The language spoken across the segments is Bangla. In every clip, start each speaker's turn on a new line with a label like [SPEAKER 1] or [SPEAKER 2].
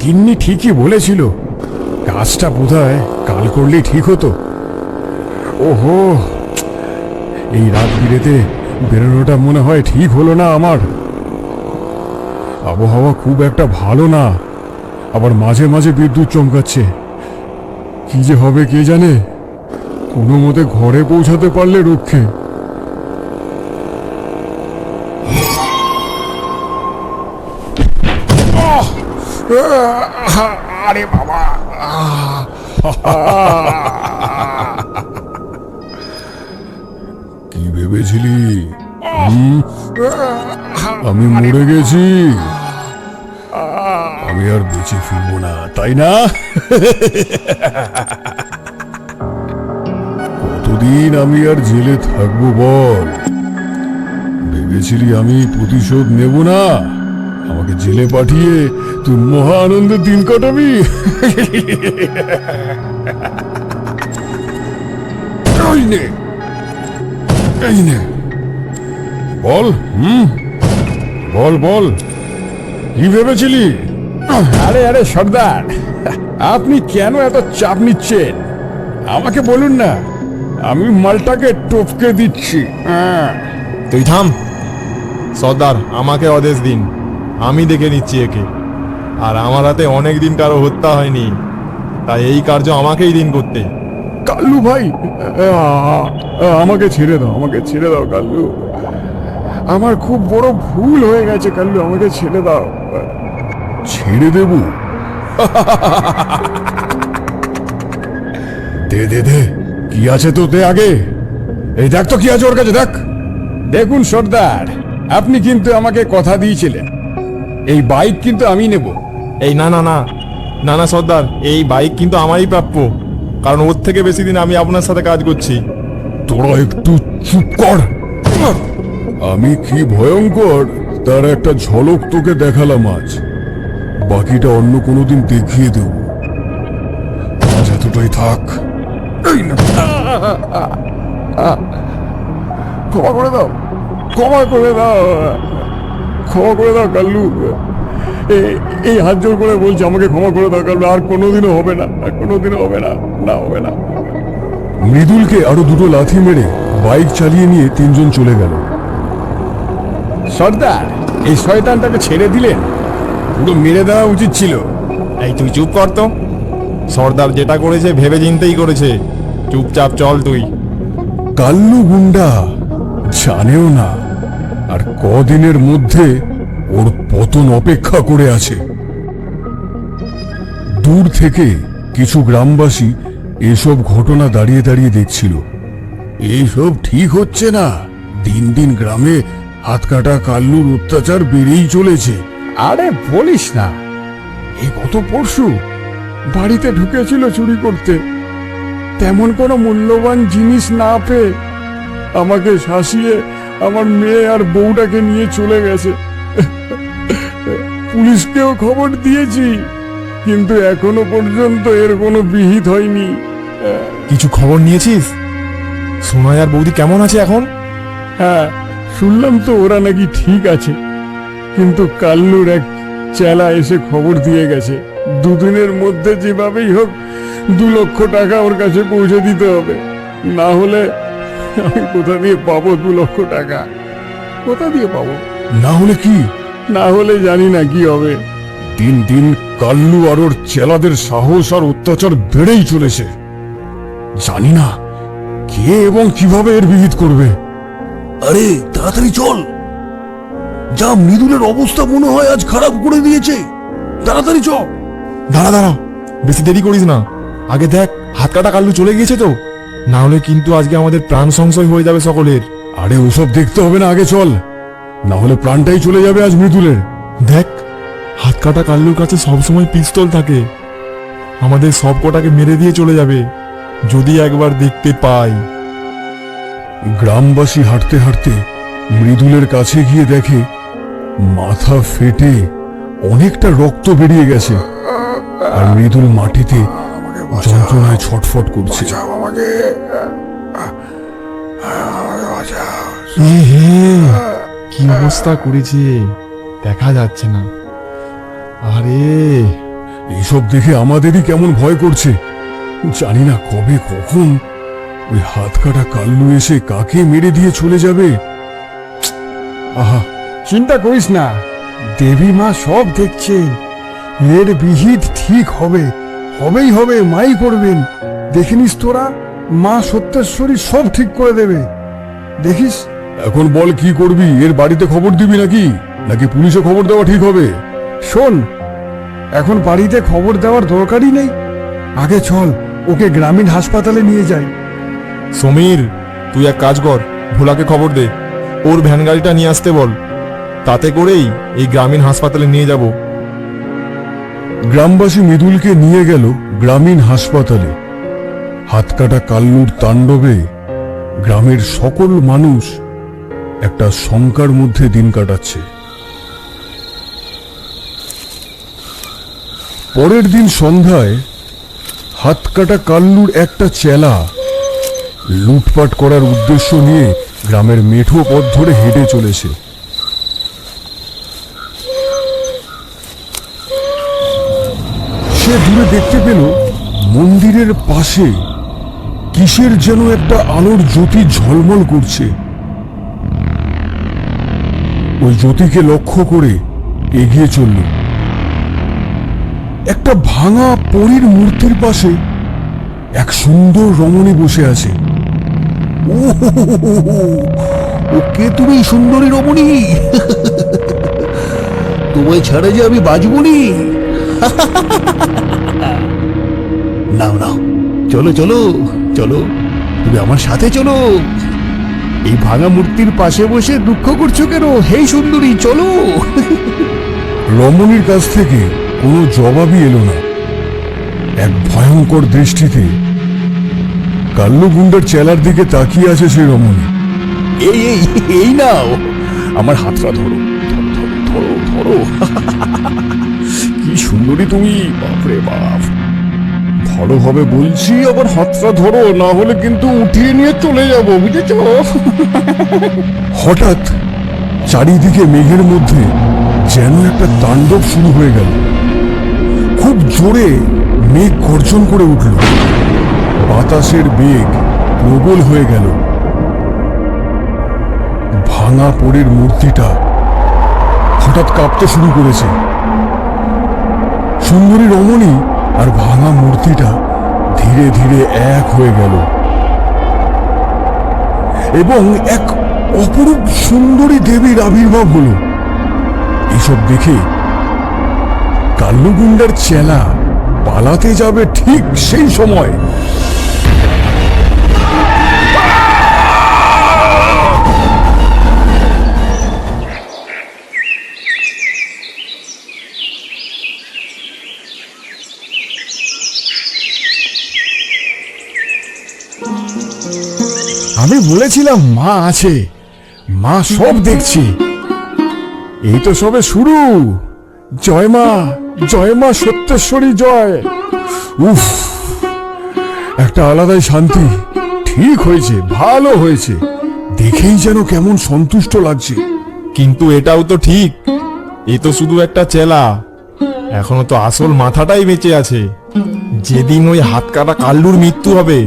[SPEAKER 1] গিন্নি ঠিকই বলেছিল, কাজটা বোধহয় কাল করলেই ঠিক হতো। ওহো, এই রাত বিরেতে বেরোনোটা মনে হয় ঠিক হলো না আমার। আবহাওয়া খুব একটা ভালো না, আবার মাঝে মাঝে বিদ্যুৎ চমকাচ্ছে। কি যে হবে কে জানে। কোনো মতে ঘরে পৌঁছাতে পারলে রক্ষে। আরে বাবা, কি ভেবেছিলি আমি মরে গেছি? আমি আর বেঁচে ফিরবো না, তাই না? কতদিন আমি আর জেলে থাকবো বল? ভেবেছিলি আমি প্রতিশোধ নেব না? আমাকে জেলে পাঠিয়ে তুই মহা আনন্দের দিন কাটাবি। এই নে, বল। বল বল, কি ভেবেছিলি?
[SPEAKER 2] আরে আরে সর্দার, আপনি কেন এত চাপ নিচ্ছেন? আমাকে বলুন না, আমি মালটাকে টপকে দিচ্ছি।
[SPEAKER 3] তুই থাম সর্দার, আমাকে আদেশ দিন, আমি দেখে নিচ্ছি একে। আর আমার হাতে অনেক দিন কারো হত্যা হয়নি, তাই এই কার্য আমাকেই দিন করতে।
[SPEAKER 1] কাল্লু ভাই, আমাকে ছেড়ে দাও, আমাকে ছেড়ে দাও কাল্লু। আমার খুব বড় ভুল হয়ে গেছে কাল্লু, আমাকে ছেড়ে দাও। ছেড়ে দেব? দে দে দে, কি আছে তো দে আগে। এই দেখ তো কি আছে ওর কাছে, দেখ।
[SPEAKER 2] দেখুন সর্দার, আপনি কিন্তু আমাকে কথা দিয়েছিলেন, এই বাইক কিন্তু আমি নেব।
[SPEAKER 3] এই না না না না না সর্দার, এই বাইক কিন্তু আমারই প্রাপ্য, কারণ ওর থেকে বেশি দিন আমি আপনার সাথে কাজ করছি।
[SPEAKER 1] তোরা একটু চুপ কর। আমি কি ভয়ঙ্কর তার একটা ঝলক তোকে দেখালাম আজ, বাকিটা অন্য কোনোদিন দেখিয়ে দেব। আজ এতটাই থাক। এই না, ক্ষমা করে দাও, ক্ষমা করে দাও, ক্ষমা করে দাও কাল্লু। এই হাত জোর করে বলছি, আমাকে ক্ষমা করে দাও কাল্লু। আর কোনোদিনও হবে না, আর কোনোদিনও হবে না, না হবে না। মৃদুলকে আরো দুটো লাথি মেরে বাইক চালিয়ে নিয়ে তিনজন চলে গেল।
[SPEAKER 2] সর্দার, এই শয়তানটাকে ছেড়ে দিলেন, পুরো মেরে দেওয়া উচিত ছিল।
[SPEAKER 3] এই তুই চুপ কর তো। সর্দার যেটা করেছে ভেবে চিন্তেই করেছে, চুপচাপ চল তুই।
[SPEAKER 1] কাল্লু গুন্ডা জানেও না আর কদিনের মধ্যে ওর পতন অপেক্ষা করে আছে। দূর থেকে কিছু গ্রামবাসী এসব ঘটনা দাঁড়িয়ে দাঁড়িয়ে দেখছিল। এইসব ঠিক হচ্ছে না, দিন দিন গ্রামে হাত কাটা কাল্লুর অত্যাচার বেড়েই চলেছে।
[SPEAKER 2] আরে বলিস না, এই গত পরশু বাড়িতে ঢুকেছিল চুরি করতে, তেমন কোনো মূল্যবান জিনিস না পেয়ে আমাকে শাসিয়ে আমার মেয়ে আর বউটাকে নিয়ে চলে গেছে। পুলিশকেও খবর দিয়েছি, কিন্তু এখনো পর্যন্ত এর কোনো বিহিত হয়নি।
[SPEAKER 3] কিছু খবর নিয়েছিস? সোনাই আর বৌদি কেমন আছে এখন?
[SPEAKER 2] হ্যাঁ, শুনলাম তো ওরা নাকি ঠিক আছে, কিন্তু কাল্লুর এক চেলা এসে খবর দিয়ে গেছে, দুদিনের মধ্যে যেভাবেই হোক 2 লক্ষ টাকা ওর কাছে পৌঁছে দিতে হবে, না হলে আমি কোথা দিয়ে পাবো 2 লক্ষ টাকা? কোথা দিয়ে পাবো?
[SPEAKER 1] না হলে কি?
[SPEAKER 2] না হলে জানি না কি হবে।
[SPEAKER 1] দিন দিন কাল্লু আর ওর চেলাদের সাহস আর অত্যাচার বেড়েই চলেছে। জানি না কে এবং কিভাবে এর বিহিত করবে। আরে তাড়াতাড়ি চল, যা মৃদুলের অবস্থা মনে হয় আজ খারাপ করে দিয়েছে। তাড়াতাড়ি চল।
[SPEAKER 3] দাঁড়া দাঁড়া, বেশি দেরি করিস না। আগে দেখ হাত কাটা কাল্লু চলে গিয়েছে তো, না হলে কিন্তু আজকে আমাদের প্রাণ সংশয় হয়ে যাবে সকলের।
[SPEAKER 1] আরে ওসব দেখতে হবে না, আগে চল, না হলে প্রাণটাই চলে যাবে আজ মৃদুলের।
[SPEAKER 3] দেখ, হাত কাটা কাল্লুর কাছে সবসময় পিস্তল থাকে, আমাদের সব কটাকে মেরে দিয়ে চলে যাবে যদি একবার দেখতে পাই।
[SPEAKER 1] গ্রামবাসী হাঁটতে হাঁটতে মৃদুলের কাছে গিয়ে দেখে মাথা ফেটে অনেকটা রক্ত বেরিয়ে গেছে, আর মৃদুল মাটিতে যন্ত্রণায় ছটফট করছে।
[SPEAKER 3] কি অবস্থা করেছে দেখা যাচ্ছে না। আরে
[SPEAKER 2] এইসব দেখে আমাদেরই কেমন ভয় করছে। জানি না কবে কখন ওই হাত কাটা কাল্লু এসে কাকে মেরে দিয়ে চলে যাবে। আহা, চিন্তা করিস না, দেবী মা সব দেখছেন। এর বিহিত ঠিক হবে, হবেই হবে, মাই করবেন। দেখিনিস তোরা, মা সত্যেশ্বরী সব ঠিক করে দেবে, দেখিস। এখন বল কি করবি? এর বাড়িতে খবর দিবি নাকি নাকি পুলিশে খবর দেওয়া ঠিক হবে? শোন, এখন বাড়িতে খবর দেওয়ার দরকারই নেই। আগে চল, ওকে গ্রামীণ হাসপাতালে নিয়ে যাই।
[SPEAKER 3] সমীর, তুই এক কাজ কর, ভোলাকে খবর দে, ওর ভ্যান গাড়িটা নিয়ে আসতে বল। তাতে করেই এই গ্রামীণ হাসপাতালে নিয়ে যাব।
[SPEAKER 2] গ্রামবাসী মৃদুলকে নিয়ে গেল গ্রামীণ হাসপাতালে। হাতকাটা কাল্লুর তাণ্ডবে গ্রামের সকল মানুষ একটা শঙ্কার মধ্যে দিন কাটাচ্ছে। পরের দিন সন্ধ্যায় হাতকাটা কাল্লুর একটা চেলা লুটপাট করার উদ্দেশ্য নিয়ে গ্রামের মেঠো পথ ধরে হেঁটে চলেছে। সে দূরে দেখতে পেল মন্দিরের পাশে কিসের যেন একটা আলোর জ্যোতি ঝলমল করছে। ওই জ্যোতিকে লক্ষ্য করে এগিয়ে চলল। একটা ভাঙা পরীর মূর্তির পাশে এক সুন্দর রমণী বসে আছে।
[SPEAKER 1] ওকে, তুমি সুন্দরী রমণী, তোমায় ছাড়া যে আমি বাঁচবনি। নাও নাও, চলো চলো চলো, তুমি আমার সাথে চলো। এই ভাঙা মূর্তির পাশে বসে দুঃখ করছো কেন? হেই সুন্দরী, চলো।
[SPEAKER 2] রমণীর কাছ থেকে কোনো জবাবই এলো না। এক ভয়ঙ্কর দৃষ্টিতে কাল্লু গুন্ডার চেলার দিকে তাকিয়ে আছে সেই রমণী।
[SPEAKER 1] এই এই এই নাও, আমার হাতটা ধরো, ধরো ধরো ধরো। কি সুন্দরী তুমি, বাপরে বাপ।
[SPEAKER 2] ভালো হবে বলছি, আবার হাতটা ধরো, না হলে কিন্তু উঠিয়ে নিয়ে চলে যাব, বুঝেছ? হঠাৎ চারিদিকে মেঘের মধ্যে যেন একটা তাণ্ডব শুরু হয়ে গেল। খুব জোরে মেঘ গর্জন করে উঠল, বাতাসের বেগ প্রবল হয়ে গেল। ভাঙা পরীর মূর্তিটা হঠাৎ কাঁপতে শুরু করেছে। সুন্দরী রমণী আর ভাঙা মূর্তিটা ধীরে ধীরে এক হয়ে গেল এবং এক অপরূপ সুন্দরী দেবীর আবির্ভাব হলো। এসব দেখে কাল্লু গুন্ডার চেলা পালাতে যাবে ঠিক সেই সময় আমি বলেছিলাম মা আছে, মা সব দেখছি। এই তো সবে শুরু। জয় মা, জয় মা সত্যেশ্বরী জয়। উফ, একটা আলাদাই শান্তি। ঠিক হয়েছে, ভালো হয়েছে, দেখেই যেন কেমন সন্তুষ্ট লাগছে।
[SPEAKER 3] কিন্তু এটাও তো ঠিক, এ তো শুধু একটা চেলা, এখনো তো আসল মাথাটাই বেঁচে আছে। যেদিন ওই হাত কাটা কাল্লুর মৃত্যু হবে,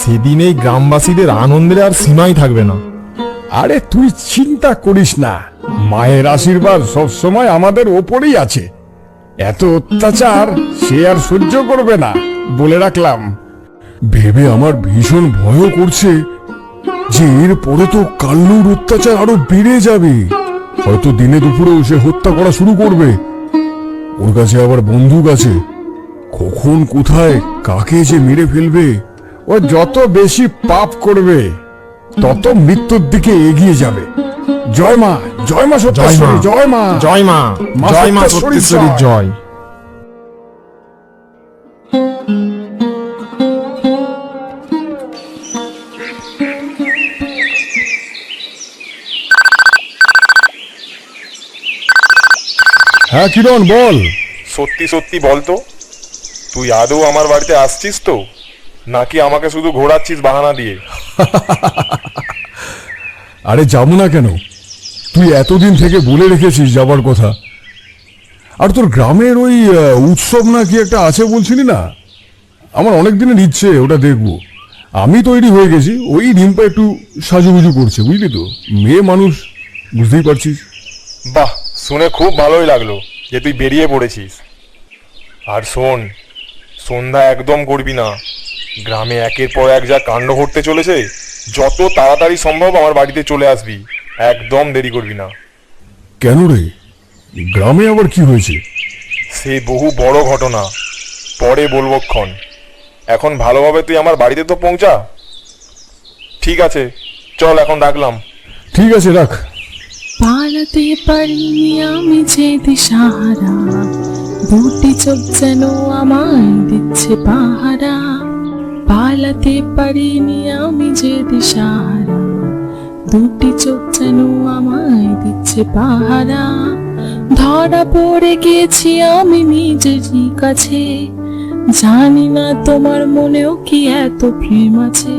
[SPEAKER 3] সেদিন এই গ্রামবাসীদের আনন্দের আর সীমাই থাকবে না।
[SPEAKER 2] আরে তুই চিন্তা করিস না, মায়ের আশীর্বাদ সবসময় আমাদের ওপরেই আছে। এত অত্যাচার সে আর সহ্য করবে না, বলে রাখলাম। ভেবে আমার ভীষণ ভয় করছে যে এরপরে তো কাল্লুর অত্যাচার আরো বেড়ে যাবে। হয়তো দিনে দুপুরেও সে হত্যা করা শুরু করবে। ওর কাছে আবার বন্দুক আছে, কখন কোথায় কাকে যে মেরে ফেলবে। ও যত বেশি পাপ করবে তত মৃত্যুর দিকে এগিয়ে যাবে। জয় মা, জয় মা সত্যেশ্বরী, জয় মা,
[SPEAKER 3] জয় মা, জয় মা সত্যেশ্বরীর জয়।
[SPEAKER 2] হ্যাঁ কিরণ, বল।
[SPEAKER 3] সত্যি সত্যি বলতো, তুই আদৌ আমার বাড়িতে আসছিস তো, নাকি আমাকে শুধু ঘোরাচ্ছিস বাহানা দিয়ে?
[SPEAKER 2] আরে যাবো না কেন, তুই এতদিন থেকে বলে রেখেছিস যাবার কথা।
[SPEAKER 1] আর তোর গ্রামের ওই উৎসব না কি একটা আছে বলছিলি না? আমার অনেক দিনের ইচ্ছে ওটা দেখবো। আমি তৈরি হয়ে গেছি, ওই রিম্পা একটু সাজুগুজু করছে, বুঝলি তো, মেয়ে মানুষ, বুঝতেই পারছিস।
[SPEAKER 3] বাহ, শুনে খুব ভালোই লাগলো যে তুই বেরিয়ে পড়েছিস। আর শোন, সন্ধ্যা একদম করবি না। গ্রামে একের পর এক যা কাণ্ড ঘটতে চলেছে, যত তাড়াতাড়ি সম্ভব আমার বাড়িতে চলে আসবি, একদম দেরি করবি না।
[SPEAKER 1] কেন রে, গ্রামে আবার কি হয়েছে?
[SPEAKER 3] সে বহু বড় ঘটনা, পরে বলবক্ষণ। এখন ভালোভাবে তুই আমার বাড়িতে তো পৌঁছা। ঠিক আছে, চল এখন রাখলাম।
[SPEAKER 1] ঠিক আছে, রাখ।
[SPEAKER 4] পালাতে পারিনি আমি যে দিশাহারা, দুটি চোখ যেন আমায় দিচ্ছে পাহারা। পালাতে পারিনি আমি যে দিশাহারা, দুটি চোখ যেন আমায় দিচ্ছে পাহারা। ধরা পড়ে গেছি আমি নিজেরই কাছে, জানি না তোমার মনেও কি এত প্রেম আছে।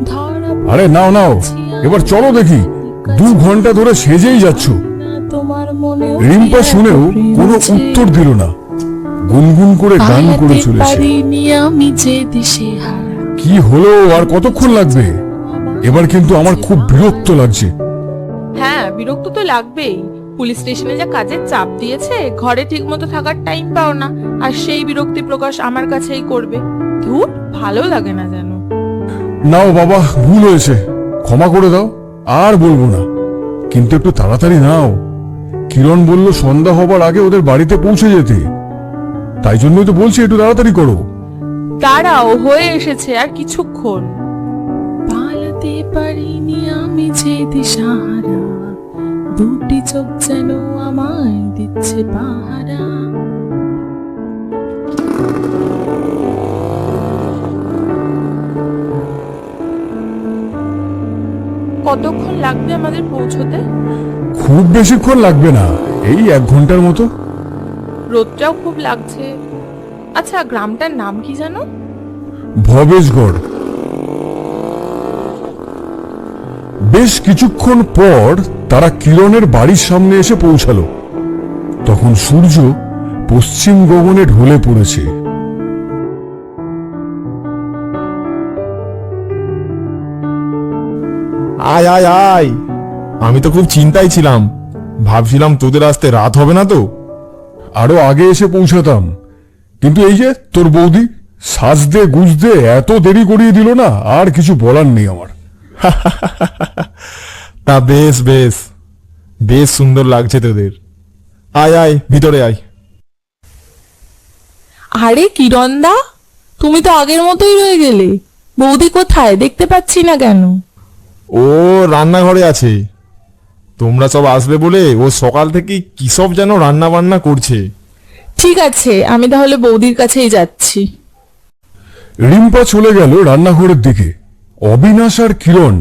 [SPEAKER 4] ধরা
[SPEAKER 1] আরে নাও নাও, এবার চলো দেখি। 2 ঘন্টা ধরে সেজেই যাচ্ছ।
[SPEAKER 4] তোমার মনেও
[SPEAKER 1] রিম্পা শুনেও কোনো উত্তর দিল না, গুনগুন করে গান করে চলেছে।
[SPEAKER 4] পারিনি আমি যে দিশেহারা।
[SPEAKER 1] কি হলো, আর কতক্ষণ লাগবে? এবার কিন্তু আমার খুব বিরক্ত লাগছে।
[SPEAKER 5] হ্যাঁ, বিরক্ত তো লাগবেই। পুলিশ স্টেশনে যা কাজের চাপ দিয়েছে, ঘরে ঠিক মতো থাকার টাইম পাও না, আর সেই বিরক্তি প্রকাশ আমার কাছেই করবে। ধুর, ভালো লাগে না যেন।
[SPEAKER 1] নাও বাবা, ভুল হয়েছে, ক্ষমা করে দাও, আর বলবো না। কিন্তু একটু তাড়াতাড়ি নাও। কিরণ বলল সন্ধ্যা হবার আগে ওদের বাড়িতে পৌঁছে যেতে, তাই জন্যই তো বলছি একটু তাড়াতাড়ি করো।
[SPEAKER 5] দাঁড়াও, হয়ে এসেছে আর কিছুক্ষণ।
[SPEAKER 4] পালাতে পারিনি আমি যে দিশাহারা, দুটি চোখ যেন আমায় দিচ্ছে পাহারা।
[SPEAKER 5] কতক্ষণ লাগবে আমাদের পৌঁছতে?
[SPEAKER 1] খুব বেশিক্ষণ লাগবে না, এই 1 ঘন্টার মতো।
[SPEAKER 5] রোদটাও খুব লাগছে। আচ্ছা, গ্রামটার নাম কি জানো?
[SPEAKER 1] ভবেশগড়। বেশ কিছুক্ষণ পর তারা কিরণের বাড়ির সামনে এসে পৌঁছালো। তখন সূর্য পশ্চিম গগনে ঢলে পড়েছে।
[SPEAKER 3] আয় আয় আয়, আমি তো খুব চিন্তায় ছিলাম, ভাবছিলাম তোদের আসতে রাত হবে না তো।
[SPEAKER 1] আরো আগে এসে পৌঁছাতাম, কিন্তু এই যে তোর বৌদি সাজদে গুজদে এত দেরি করিয়ে দিল না, আর কিছু বলার নেই আমার।
[SPEAKER 3] তা বেশ বেশ, বেশ সুন্দর লাগছে তোদের। আয় আয়, ভিতরে আয়।
[SPEAKER 5] আরে কিরণদা, তুমি তো আগের মতোই রয়ে গেলে। বৌদি কোথায়, দেখতে পাচ্ছি না কেন?
[SPEAKER 3] ও রান্নাঘরে আছে। তোমরা সব আসবে বলে ও সকাল থেকে কি সব যেন রান্না বান্না করছে।
[SPEAKER 5] ঠিক আছে, আমি তাহলে বৌদির কাছেই যাচ্ছি।
[SPEAKER 1] রিম্পা চলে গেল রান্নাঘরের দিকে। অবিনাশ আর কিরণ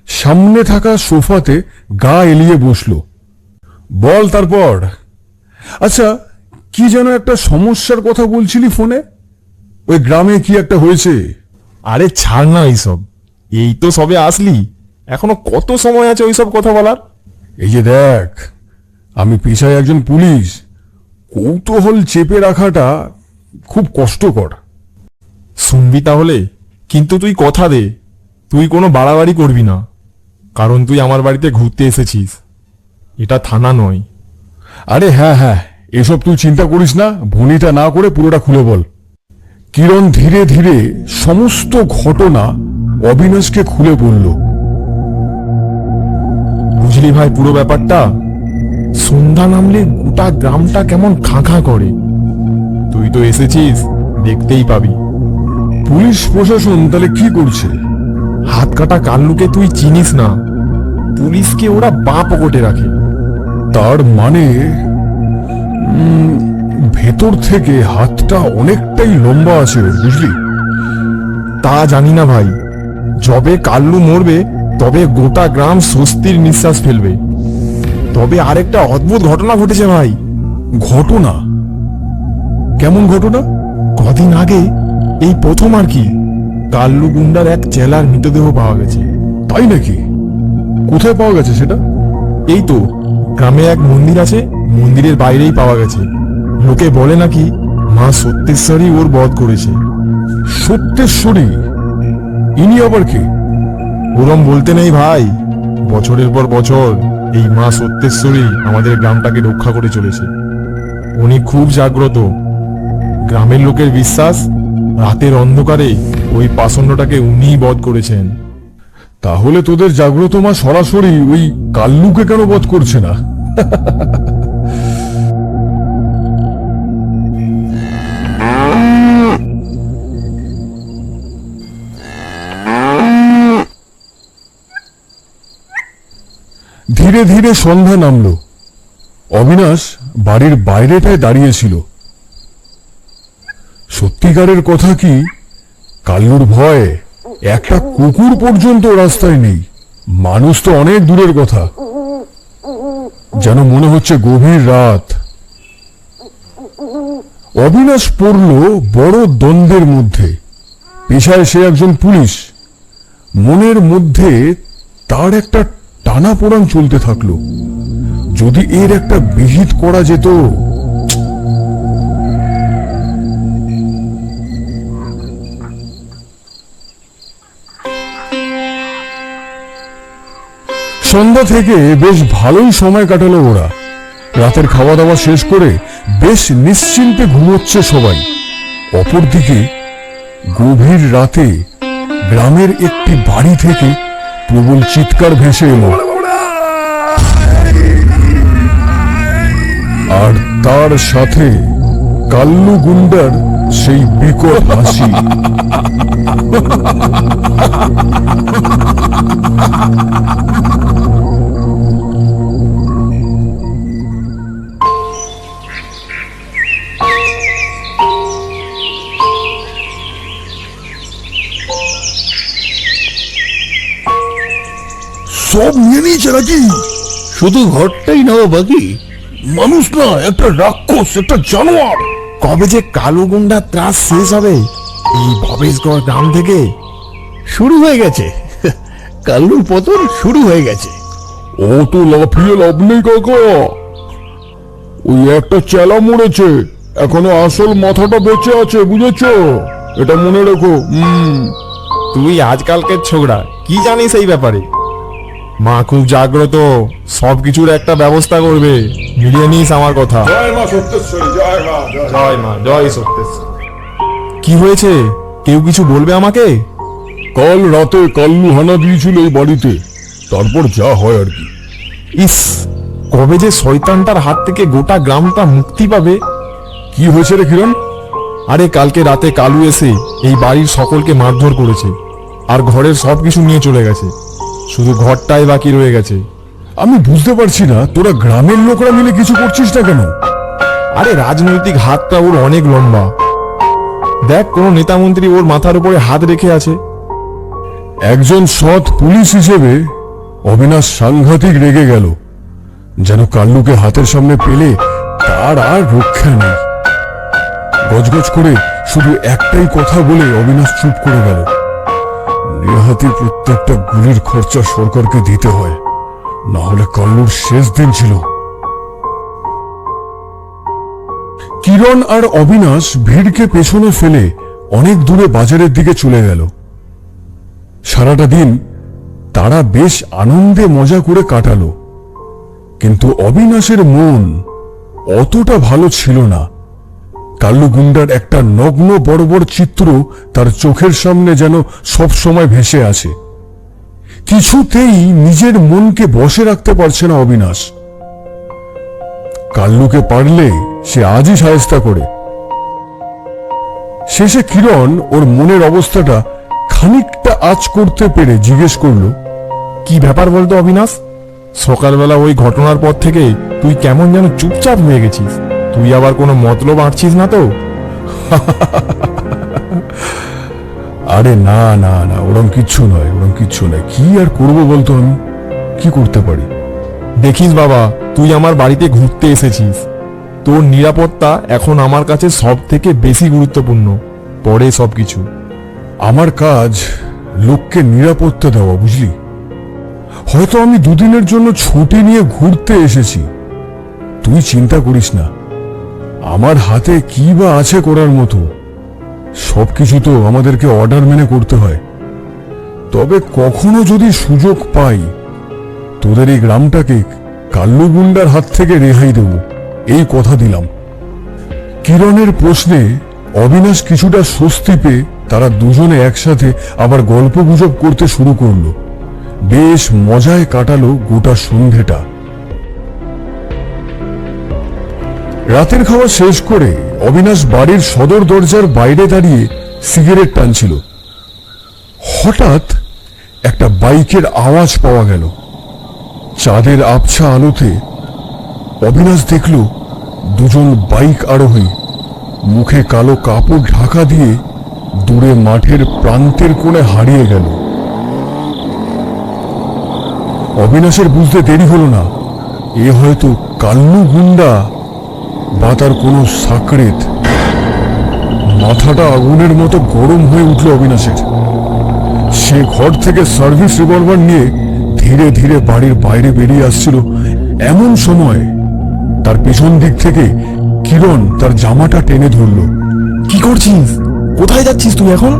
[SPEAKER 1] সামনে থাকা সোফাতে গা এলিয়ে বসলো। বল তারপর। আচ্ছা, কি যেন একটা সমস্যার কথা বলছিলি ফোনে? ওই গ্রামে কি একটা হয়েছে?
[SPEAKER 3] আরে ছাড় না এইসব, এই তো সবে আসলি, এখনো কত সময় আছে ওইসব কথা বলার।
[SPEAKER 1] এই যে দেখ, আমি পেশায় একজন পুলিশ, কৌতূহল চেপে রাখাটা খুব কষ্টকর।
[SPEAKER 3] শুনবি তাহলে, কিন্তু তুই কথা দে, তুই কোনো বাড়াবাড়ি করবি না, কারণ তুই আমার বাড়িতে ঘুরতে এসেছিস, এটা থানা নয়।
[SPEAKER 1] আরে হ্যাঁ হ্যাঁ, এসব তুই চিন্তা করিস না, ভনিটা না করে পুরোটা খুলে বল। কিরণ ধীরে ধীরে সমস্ত ঘটনা অবিনাশকে খুলে বলল।
[SPEAKER 3] বুঝলি ভাই পুরো ব্যাপারটা? সন্ধ্যা নামলে গোটা গ্রামটা কেমন খাঁ খাঁ করে। তুই তো এসেছিস, দেখতেই পাবি।
[SPEAKER 1] পুলিশ প্রশাসন তাহলে কি করছে?
[SPEAKER 3] হাত কাটা কাল্লুকে তুই চিনিস না, পুলিশকে ওরা বাঁ পকেটে রাখে।
[SPEAKER 1] তার মানে ভেতর থেকে হাতটা অনেকটাই লম্বা আছে, বুঝলি?
[SPEAKER 3] তা জানি না ভাই, যবে কাল্লু মরবে তবে গোটা গ্রাম স্বস্তির নিঃশ্বাস ফেলবে। তবে আরেকটা অদ্ভুত ঘটনা ঘটেছে ভাই।
[SPEAKER 1] ঘটনা? কেমন ঘটনা?
[SPEAKER 3] কদিন আগে, এই প্রথম আর কি, কাল্লু গুন্ডার এক চেলার মৃতদেহ পাওয়া গেছে।
[SPEAKER 1] তাই নাকি? কোথায় পাওয়া গেছে সেটা?
[SPEAKER 3] এই তো গ্রামে এক মন্দির আছে, মন্দিরের বাইরেই পাওয়া গেছে। লোকে বলে নাকি মা সত্যেশ্বরী ওর বধ করেছে।
[SPEAKER 2] সত্যেশ্বরী? ইনি আবার কে?
[SPEAKER 3] ওরম বলতে নেই ভাই, বছরের পর বছর এই মা সত্যেশ্বরী আমাদের গ্রামটাকে রক্ষা করে চলেছে। উনি খুব জাগ্রত। গ্রামের লোকের বিশ্বাস রাতের অন্ধকারে ওই পাষণ্ডটাকে উনিই বধ করেছেন।
[SPEAKER 2] তাহলে তোদের জাগ্রত মা সরাসরি ওই কাল্লুকে কেন বধ করছে না? ধীরে ধীরে সন্ধ্যা নামলো। অবিনাশ বাড়ির বাইরেটায় দাঁড়িয়েছিল। সত্যিকারের কথা কি, কাল্লুর ভয়ে একটা কুকুর পর্যন্ত রাস্তায় নেই। মানুষ তো অনেক দূরের কথা। যেন মনে হচ্ছে গভীর রাত। অবিনাশ পড়ল বড় দ্বন্দ্বের মধ্যে। পেশায় সে একজন পুলিশ। মনের মধ্যে তার একটা টানাপোড়ান চলতে থাকলো। যদি এর একটা বিহিত করা যেত। সন্ধ্যা থেকে বেশ ভালোই সময় কাটালো ওরা। রাতের খাওয়া দাওয়া শেষ করে বেশ নিশ্চিন্তে ঘুমোচ্ছে সবাই। অপরদিকে গভীর রাতে গ্রামের একটি বাড়ি থেকে প্রবল চিৎকার ভেসে এলো, আর তার সাথে কাল্লু গুন্ডার সেই বিকট হাসি।
[SPEAKER 1] সব নিয়ে নিয়েছে নাকি? শুধু ঘরটাই নেওয়া বাকি? মানুষ না, একটা রাক্ষস, একটা জানোয়ার।
[SPEAKER 3] কবে যে কালো গুন্ডার ত্রাস শেষ হবে এই ভবেশগড় গ্রাম থেকে?
[SPEAKER 1] শুরু হয়ে গেছে, কাল্লুর পতন শুরু হয়ে গেছে।
[SPEAKER 2] ও তো লাফিয়ে লাভ নেই কাকা। ওই একটা চেলা মরেছে, এখনো আসল মাথাটা বেঁচে আছে, বুঝেছ? এটা মনে রেখো।
[SPEAKER 3] তুই আজকালকের ছোকরা, কি জানিস এই ব্যাপারে? মা খুব জাগ্রত, সবকিছুর একটা ব্যবস্থা করবে। মিলিয়ে নিস আমার কথা।
[SPEAKER 2] জয় মা সত্যেশ্বরী, জয় মা,
[SPEAKER 3] জয় মা, জয় সত্যেশ্বর। কি হয়েছে? কেউ কিছু বলবে আমাকে?
[SPEAKER 2] কাল রাতে কাল্লু হানা দিয়েছিল এই বাড়িতে, তারপর যা হয় আর কি।
[SPEAKER 3] ইস, কবে যে শয়তানটার হাত থেকে গোটা গ্রামটা মুক্তি পাবে।
[SPEAKER 2] কি হয়েছে রে কিরণ?
[SPEAKER 3] আরে কালকে রাতে কালু এসে এই বাড়ির সকলকে মারধর করেছে, আর ঘরের সবকিছু নিয়ে চলে গেছে। শুধু ঘরটাই বাকি রয়ে গেছে।
[SPEAKER 2] আমি বুঝতে পারছি না, তোরা গ্রামের লোকরা মিলে কিছু করছিস না কেন?
[SPEAKER 3] আরে রাজনৈতিক হাতটা ওর অনেক লম্বা। দেখ, কোনো নেতা মন্ত্রী ওর মাথার উপরে হাত রেখে আছে।
[SPEAKER 2] একজন সৎ পুলিশ হিসেবে অবিনাশ সাংঘাতিক রেগে গেল। যেন কাল্লুকে হাতের সামনে পেলে তার আর রক্ষা নেই। গজগজ করে শুধু একটাই কথা বলে অবিনাশ চুপ করে গেল। নেহাতি প্রত্যেকটা গুলির খরচা সরকারকে দিতে হয়, না হলে কাল্লুর শেষ দিন ছিল। কিরণ আর অবিনাশ ভিড়কে পেছনে ফেলে অনেক দূরে বাজারের দিকে চলে গেল। সারাটা দিন তারা বেশ আনন্দে মজা করে কাটালো, কিন্তু অবিনাশের মন অতটা ভালো ছিল না। কাল্লু গুন্ডার একটা নগ্ন বড় চিত্র তার চোখের সামনে যেন সব সময় ভেসে আছে। কিছুতেই নিজের মনকে বশে রাখতে পারছে না অবিনাশ। কাল্লুকে পারলে সে আজই সায়স্তা করে। শেষে কিরণ ওর মনের অবস্থাটা খানিকটা আঁচ করতে পেরে জিজ্ঞেস করলো,
[SPEAKER 3] কি ব্যাপার বলতো অবিনাশ? সকালবেলা ওই ঘটনার পর থেকে তুই কেমন যেন চুপচাপ হয়ে গেছিস। তুই আবার কোনো মতলব আঁটছিস না তো?
[SPEAKER 2] আরে না না না, ওরম কিচ্ছু নয়, ওরম কিচ্ছু নয়। কি আর করবো বলতো, আমি কি করতে পারি?
[SPEAKER 3] দেখিস বাবা, তুই আমার বাড়িতে ঘুরতে এসেছিস। তোর নিরাপত্তা এখন আমার কাছে সব থেকে বেশি গুরুত্বপূর্ণ, পরে সবকিছু।
[SPEAKER 2] আমার কাজ লোককে নিরাপত্তা দেওয়া, বুঝলি? হয়তো আমি দুদিনের জন্য ছুটি নিয়ে ঘুরতে এসেছি, তুই চিন্তা করিস না। আমার হাতে কি বা আছে করার মতো? সবকিছু তো আমাদেরকে অর্ডার মেনে করতে হয়। তবে কখনো যদি সুযোগ পাই, তোদের এই গ্রামটাকে কাল্লু গুন্ডার হাত থেকে রেহাই দেব, এই কথা দিলাম। কিরণের প্রশ্নে অবিনাশ কিছুটা স্বস্তি পেয়ে তারা দুজনে একসাথে আবার গল্প গুজব করতে শুরু করলো। বেশ মজায় কাটালো গোটা সন্ধেটা। রাতের খাওয়া শেষ করে অবিনাশ বাড়ির সদর দরজার বাইরে দাঁড়িয়ে সিগারেট টানছিল। হঠাৎ একটা বাইকের আওয়াজ পাওয়া গেল। চাঁদের আবছা আলোতে অবিনাশ দেখল দুজন বাইক আরোহী মুখে কালো কাপড় ঢাকা দিয়ে দূরে মাঠের প্রান্তের কোণে হারিয়ে গেল। অবিনাশের বুঝতে দেরি হলো না, এ হয়তো কাল্লু গুন্ডা বা তার কোনো সাকরেত। মাথাটা আগুনের মতো গরম হয়ে উঠল অবিনাশের। সে ঘর থেকে সার্ভিস রিভলভার নিয়ে ধীরে ধীরে বাড়ির বাইরে বেরিয়ে আসছিল। এমন সময় তার পিছন দিক থেকে কিরণ তার জামাটা টেনে ধরল।
[SPEAKER 3] কি করছিস? কোথায় যাচ্ছিস তুই এখন?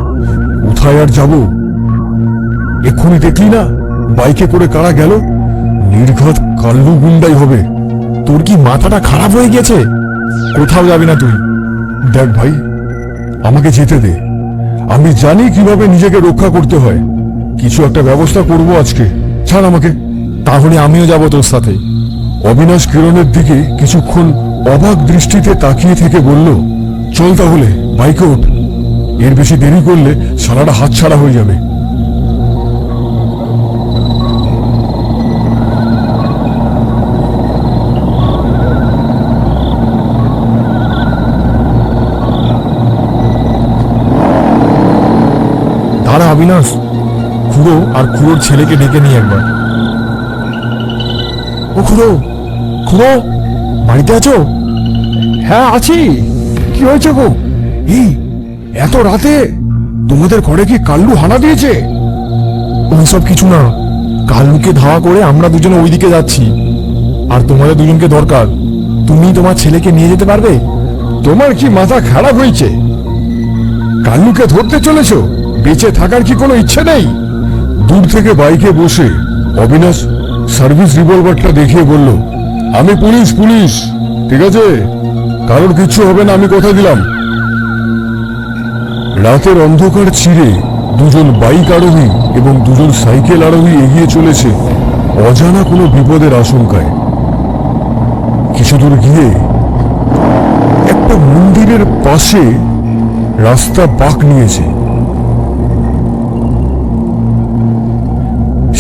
[SPEAKER 2] কোথায় আর যাব? এক্ষুনি দেখলি না বাইকে করে কারা গেল? নির্ঘাত কাল্লু গুন্ডাই হবে।
[SPEAKER 3] তোর কি মাথাটা খারাপ হয়ে গেছে? কোথাও যাবি না তুই।
[SPEAKER 2] দেখ ভাই, আমাকে যেতে দে। আমি জানি কিভাবে নিজেকে রক্ষা করতে হয়। কিছু একটা ব্যবস্থা করব আজকে। ছাড় আমাকে।
[SPEAKER 3] তাহলে আমিও যাব তোর সাথে।
[SPEAKER 2] অবিনাশ কিরণের দিকে কিছুক্ষণ অবাক দৃষ্টিতে তাকিয়ে থেকে বলল, চল তাহলে, বাইকে ওঠ। এর বেশি দেরি করলে সারাটা হাতছাড়া হয়ে যাবে।
[SPEAKER 3] দাঁড়া অবিনাশ, খুড়ো আর খুড়োর ছেলেকে ডেকে নিয়ে একবার। ও খুড়ো, খুড়ো বাড়িতে আছো?
[SPEAKER 2] হ্যাঁ আছি। কি হয়েছে গো? এই এত রাতে তোমাদের ঘরে কি কাল্লু হানা দিয়েছে?
[SPEAKER 3] ওইসব কিছু না, কাল্লুকে ধাওয়া করে আমরা দুজনে ওইদিকে যাচ্ছি। আর তোমাদের দুজনকে দরকার। তুমি তোমার ছেলেকে নিয়ে যেতে পারবে?
[SPEAKER 2] তোমার কি মাথা খারাপ হয়েছে? কাল্লুকে ধরতে চলেছ? বেঁচে থাকার কি কোনো ইচ্ছে নেই? দূর থেকে বাইকে বসে অবিনাশ সার্ভিস রিভলভারটা দেখিয়ে বলল, আমি পুলিশ। পুলিশ ঠিক আছে, কারোর কিচ্ছু হবে না, আমি কথা দিলাম। রাতের অন্ধকার ছিঁড়ে দুজন বাইক আরোহী এবং দুজন সাইকেল আরোহী এগিয়ে চলেছে অজানা কোনো বিপদের আশঙ্কায়। কিছু দূর গিয়ে একটা মন্দিরের পাশে রাস্তা বাঁক নিয়েছে।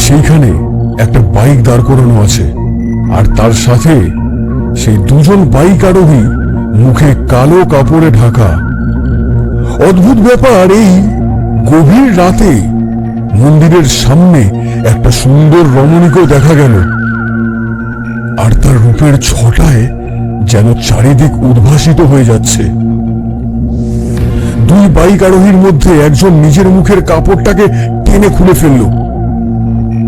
[SPEAKER 2] সেইখানে একটা বাইক দাঁড় করানো আছে, আর তার সাথে সেই দুজন বাইক আরোহী মুখে কালো কাপড়ে ঢাকা। অদ্ভুত ব্যাপার, এই গভীর রাতে মন্দিরের সামনে একটা সুন্দর রমণীকেও দেখা গেল, আর তার রূপের ছটায় যেন চারিদিক উদ্ভাসিত হয়ে যাচ্ছে। দুই বাইক আরোহীর মধ্যে একজন নিজের মুখের কাপড়টাকে টেনে খুলে ফেলল,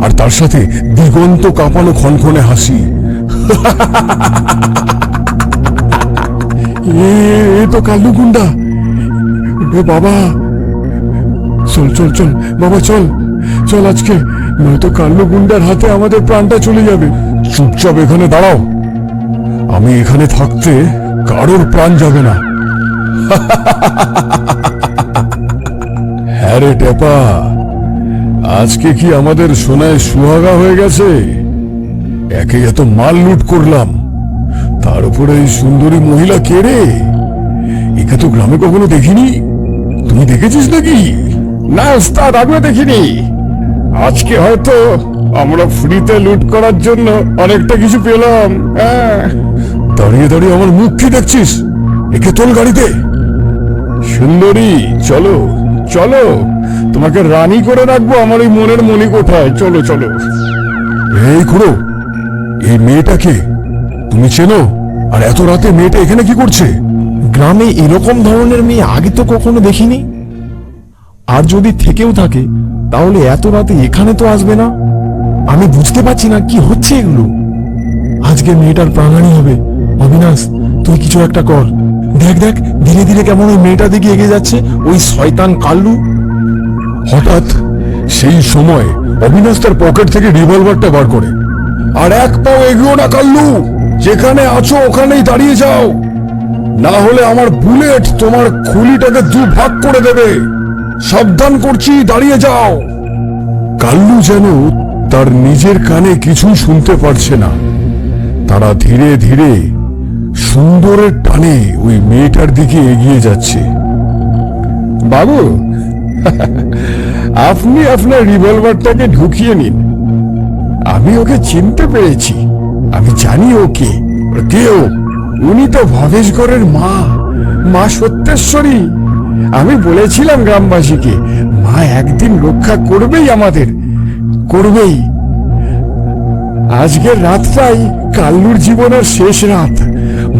[SPEAKER 2] আর তার সাথে দিগন্ত কাঁপানো খনখনে হাসি। এ তো কাল্লু গুন্ডা। বাবা চল চল চল বাবা, চল চল আজকে, নয়তো কাল্লু গুন্ডার হাতে আমাদের প্রাণটা চলে যাবে। চুপচাপ এখানে দাঁড়াও, আমি এখানে থাকতে কারোর প্রাণ যাবে না। হ্যাঁ রে টেপা, আজকে কি আমাদের সোনায় সুহাগা হয়ে গেছে? একে এত মাল লুট করলাম, তার উপরে এই সুন্দরী মহিলা কে রে? একে তো গ্রামে কখনো দেখিনি। তুমি দেখেছিস নাকি? না ওস্তাদ, আমিও দেখিনি। আজকে হয়তো আমরা ফ্রিতে লুট করার জন্য অনেকটা কিছু পেলাম। দাঁড়িয়ে দাঁড়িয়ে আমার মুখ কি দেখছিস? একে তোল গাড়িতে। সুন্দরী চলো চলো, তোমাকে রানী করে রাখবো আমার এই মনের মণিকোঠায়। চলো চলো। এই খুড়ো, এই মেয়েটাকে তুমি চেনো? আর এত রাতে মেয়েটা এখানে কি করছে?
[SPEAKER 3] গ্রামে এরকম ধরনের মেয়ে আগে তো কখনো দেখিনি। আর যদি থেকেও থাকে তাহলে এত রাতে এখানে তো আসবে না। আমি বুঝতে পারছি না কি হচ্ছে এগুলো। আজকে মেয়েটার প্রাণহানি হবে, অবিনাশ, তুই কিছু একটা কর। দেখ দেখ, ধীরে ধীরে কেমন ওই মেয়েটা দিকে এগিয়ে যাচ্ছে, ওই শয়তান কাল্লু।
[SPEAKER 2] হঠাৎ সেই সময় অবিনাশ তার পকেট থেকে রিভলভারটা বার করে। আর এক পাও এগিয়েও না কাল্লু, যেখানে আছো ওখানেই দাঁড়িয়ে যাও, না হলে আমার বুলেট তোমার খুলিটাকে দুভাগ করে দেবে। সাবধান করছি, দাঁড়িয়ে যাও। কাল্লু যেন তার নিজের কানে কিছুই শুনতে পারছে না। তারা ধীরে ধীরে সুন্দরের টানে ওই মেয়েটার দিকে এগিয়ে যাচ্ছে। বাবু, আপনি আপনার রিভলভারটাকে ঢুকিয়ে নিন। আমি ওকে চিনতে পেরেছি, আমি জানি ওকে। কেউ উনি তো ভবেশগড়ের মা সত্যেশ্বরী। আমি বলেছিলাম গ্রামবাসীকে, মা একদিন রক্ষা করবেই, আমাদের করবেই। আজকের রাতটাই কাল্লুর জীবনের শেষ রাত।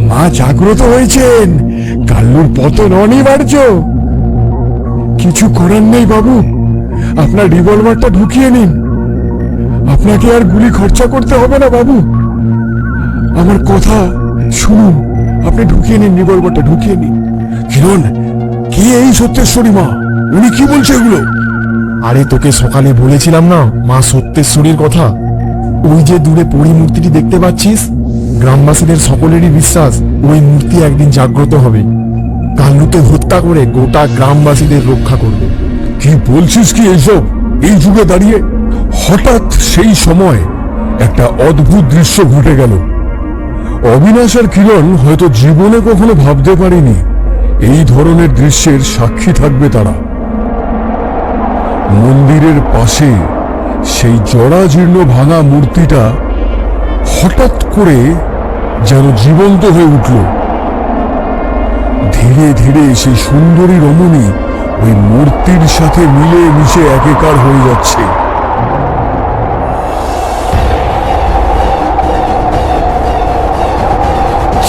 [SPEAKER 2] মা জাগ্রত হয়েছেন, কাল্লুর পতন অনিবার্য। কিছু করার নেই বাবু, আপনার রিভলভারটা ঢুকিয়ে নিন। আপনাকে আর গুলি খরচা করতে হবে না বাবু, আমার কথা শুনুন। আপনি ঢুকিয়ে নিন, রিভলভারটা ঢুকিয়ে নিন। কিরণ, কে এই সত্যেশ্বরী মা? উনি কি বলছে এগুলো?
[SPEAKER 3] আরে তোকে সকালে বলেছিলাম না মা সত্যেশ্বরীর কথা। ওই যে দূরে পরী মূর্তিটি দেখতে পাচ্ছিস, গ্রামবাসীদের সকলেরই বিশ্বাস ওই মূর্তি একদিন জাগ্রত হবে, কাল্লুকে হত্যা করে গোটা গ্রামবাসীদের রক্ষা করবে।
[SPEAKER 2] কি বলছিস কি এইসব, এই যুগে দাঁড়িয়ে? হঠাৎ সেই সময় একটা অদ্ভুত দৃশ্য ঘটে গেল। অবিনাশ আর কিরণ হয়তো জীবনে কখনো ভাবতে পারেনি এই ধরনের দৃশ্যের সাক্ষী থাকবে তারা। মন্দিরের পাশে সেই জরাজীর্ণ ভাঙা মূর্তিটা হঠাৎ করে যেন জীবন্ত হয়ে উঠল। ধীরে ধীরে সেই সুন্দরী রমণী ওই মূর্তির সাথে মিলে মিশে একাকার হয়ে যাচ্ছে।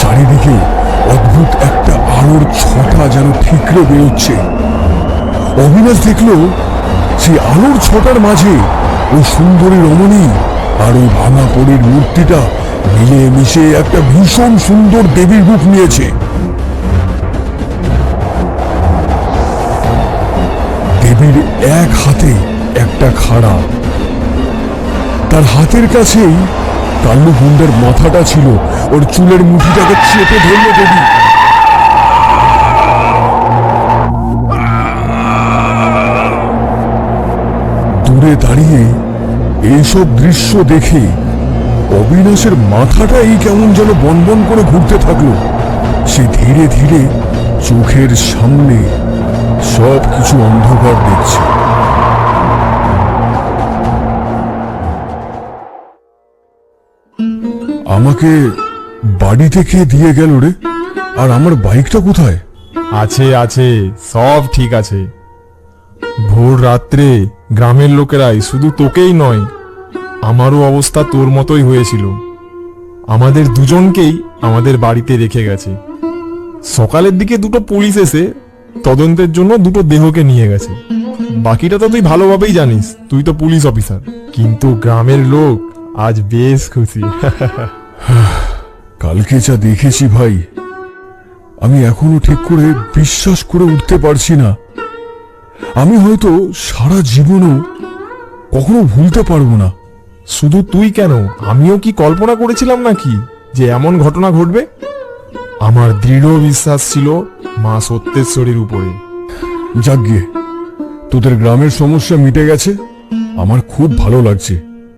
[SPEAKER 2] চারিদিকে অদ্ভুত একটা আলোর ছটা যেন ঠিকরে বেরোচ্ছে। অবিনাশ দেখল সেই আলোর ছটার মাঝে ওই সুন্দরী রমণী আর ওই ভাঙা পরীর মূর্তিটা মিলে মিশে একটা ভীষণ সুন্দর দেবীর রূপ নিয়েছে। দেবীর এক হাতে একটা খাড়া, তার হাতের কাছেই কাল্লু গুন্ডার মাথাটা ছিল। ওর চুলের মুঠিটাকে চেপে ধরল দেবী। দূরে দাঁড়িয়ে এইসব দৃশ্য দেখে অবিনাশের মাথাটাই কেমন যেন বনবন করে ঘুরতে থাকলো। সে ধীরে ধীরে চোখের সামনে সব কিছু অন্ধকার দেখছে। আমাকে বাড়ি থেকে দিয়ে গেল রে, আর আমার বাইকটা কোথায়?
[SPEAKER 3] আছে আছে, সব ঠিক আছে। ভোর রাত্রে গ্রামের লোকেরাই, শুধু তোকেই নয় আমারও অবস্থা তোর মতোই হয়েছিল। আমাদের দুজনকেই আমাদের বাড়িতে রেখে গেছে। সকালের দিকে দুটো পুলিশ এসে তদন্তের জন্য দুটো দেহকে নিয়ে গেছে। বাকিটা তো তুই ভালোভাবেই জানিস, তুই তো পুলিশ অফিসার। কিন্তু গ্রামের লোক আজ বেশ খুশি।
[SPEAKER 2] কালকে যা দেখেছি ভাই, আমি এখনো ঠিক করে বিশ্বাস করে উঠতে পারছি না। আমি হয়তো সারা জীবনও কখনো ভুলতে পারবো না।
[SPEAKER 3] শুধু তুই কেন, আমিও কি কল্পনা করেছিলাম নাকি যে এমন ঘটনা ঘটবে? আমার দৃঢ় বিশ্বাস ছিল মা সত্যেশ্বরীর উপরে।
[SPEAKER 2] যাক গিয়ে, তোদের গ্রামের সমস্যা মিটে গেছে, আমার খুব ভালো লাগছে।